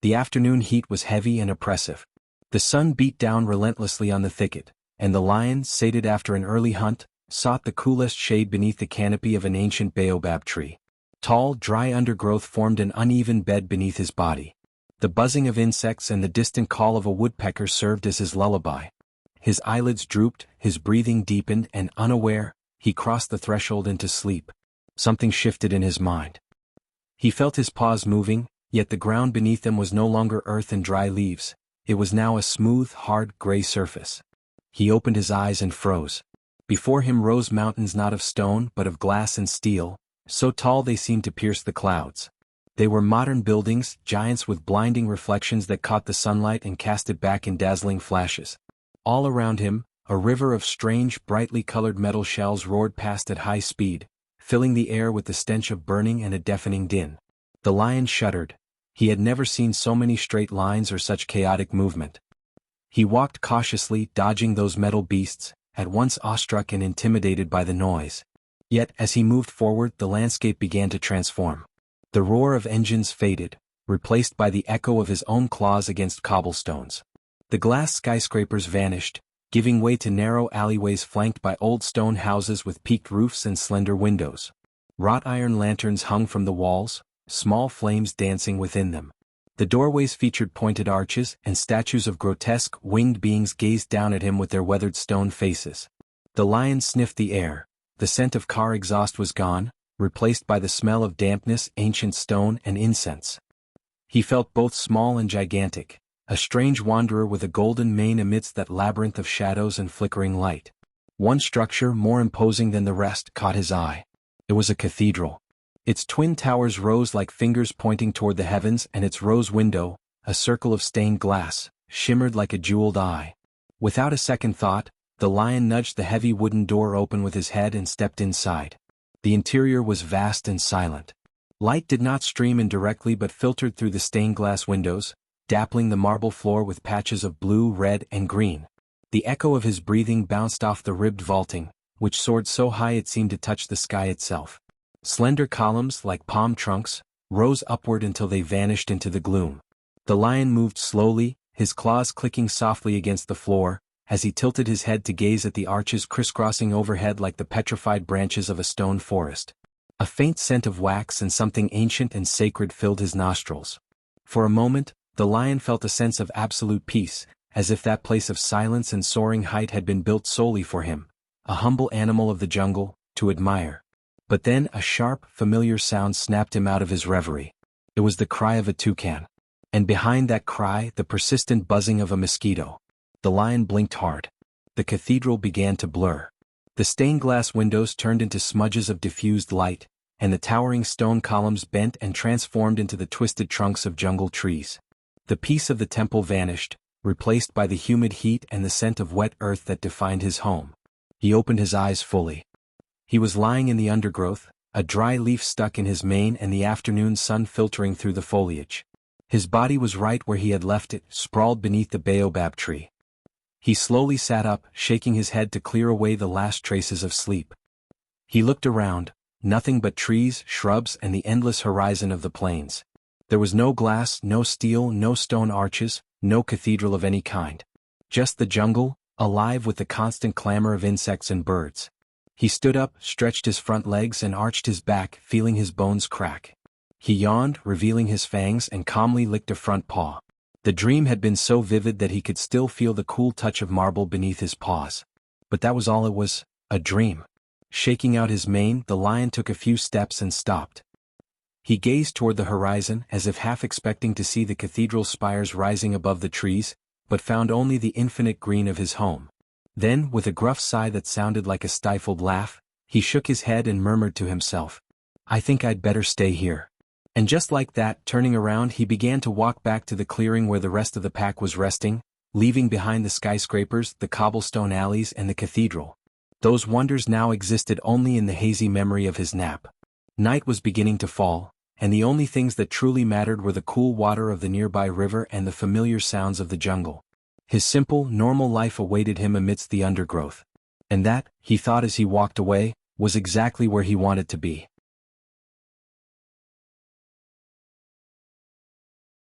The afternoon heat was heavy and oppressive. The sun beat down relentlessly on the thicket, and the lion, sated after an early hunt, sought the coolest shade beneath the canopy of an ancient baobab tree. Tall, dry undergrowth formed an uneven bed beneath his body. The buzzing of insects and the distant call of a woodpecker served as his lullaby. His eyelids drooped, his breathing deepened, and unaware, he crossed the threshold into sleep. Something shifted in his mind. He felt his paws moving, yet the ground beneath them was no longer earth and dry leaves. It was now a smooth, hard, gray surface. He opened his eyes and froze. Before him rose mountains not of stone but of glass and steel, so tall they seemed to pierce the clouds. They were modern buildings, giants with blinding reflections that caught the sunlight and cast it back in dazzling flashes. All around him, a river of strange, brightly colored metal shells roared past at high speed, filling the air with the stench of burning and a deafening din. The lion shuddered. He had never seen so many straight lines or such chaotic movement. He walked cautiously, dodging those metal beasts, at once awestruck and intimidated by the noise. Yet, as he moved forward, the landscape began to transform. The roar of engines faded, replaced by the echo of his own claws against cobblestones. The glass skyscrapers vanished, giving way to narrow alleyways flanked by old stone houses with peaked roofs and slender windows. Wrought iron lanterns hung from the walls, small flames dancing within them. The doorways featured pointed arches, and statues of grotesque, winged beings gazed down at him with their weathered stone faces. The lion sniffed the air. The scent of car exhaust was gone, replaced by the smell of dampness, ancient stone, and incense. He felt both small and gigantic, a strange wanderer with a golden mane amidst that labyrinth of shadows and flickering light. One structure, more imposing than the rest, caught his eye. It was a cathedral. Its twin towers rose like fingers pointing toward the heavens, and its rose window, a circle of stained glass, shimmered like a jeweled eye. Without a second thought, the lion nudged the heavy wooden door open with his head and stepped inside. The interior was vast and silent. Light did not stream in directly but filtered through the stained glass windows, dappling the marble floor with patches of blue, red, and green. The echo of his breathing bounced off the ribbed vaulting, which soared so high it seemed to touch the sky itself. Slender columns, like palm trunks, rose upward until they vanished into the gloom. The lion moved slowly, his claws clicking softly against the floor, as he tilted his head to gaze at the arches crisscrossing overhead like the petrified branches of a stone forest. A faint scent of wax and something ancient and sacred filled his nostrils. For a moment, the lion felt a sense of absolute peace, as if that place of silence and soaring height had been built solely for him, a humble animal of the jungle, to admire. But then a sharp, familiar sound snapped him out of his reverie. It was the cry of a toucan. And behind that cry, the persistent buzzing of a mosquito. The lion blinked hard. The cathedral began to blur. The stained glass windows turned into smudges of diffused light, and the towering stone columns bent and transformed into the twisted trunks of jungle trees. The peace of the temple vanished, replaced by the humid heat and the scent of wet earth that defined his home. He opened his eyes fully. He was lying in the undergrowth, a dry leaf stuck in his mane and the afternoon sun filtering through the foliage. His body was right where he had left it, sprawled beneath the baobab tree. He slowly sat up, shaking his head to clear away the last traces of sleep. He looked around, nothing but trees, shrubs, and the endless horizon of the plains. There was no glass, no steel, no stone arches, no cathedral of any kind. Just the jungle, alive with the constant clamor of insects and birds. He stood up, stretched his front legs and arched his back, feeling his bones crack. He yawned, revealing his fangs, and calmly licked a front paw. The dream had been so vivid that he could still feel the cool touch of marble beneath his paws. But that was all it was, a dream. Shaking out his mane, the lion took a few steps and stopped. He gazed toward the horizon, as if half expecting to see the cathedral spires rising above the trees, but found only the infinite green of his home. Then, with a gruff sigh that sounded like a stifled laugh, he shook his head and murmured to himself, "I think I'd better stay here." And just like that, turning around, he began to walk back to the clearing where the rest of the pack was resting, leaving behind the skyscrapers, the cobblestone alleys, and the cathedral. Those wonders now existed only in the hazy memory of his nap. Night was beginning to fall, and the only things that truly mattered were the cool water of the nearby river and the familiar sounds of the jungle. His simple, normal life awaited him amidst the undergrowth. And that, he thought as he walked away, was exactly where he wanted to be.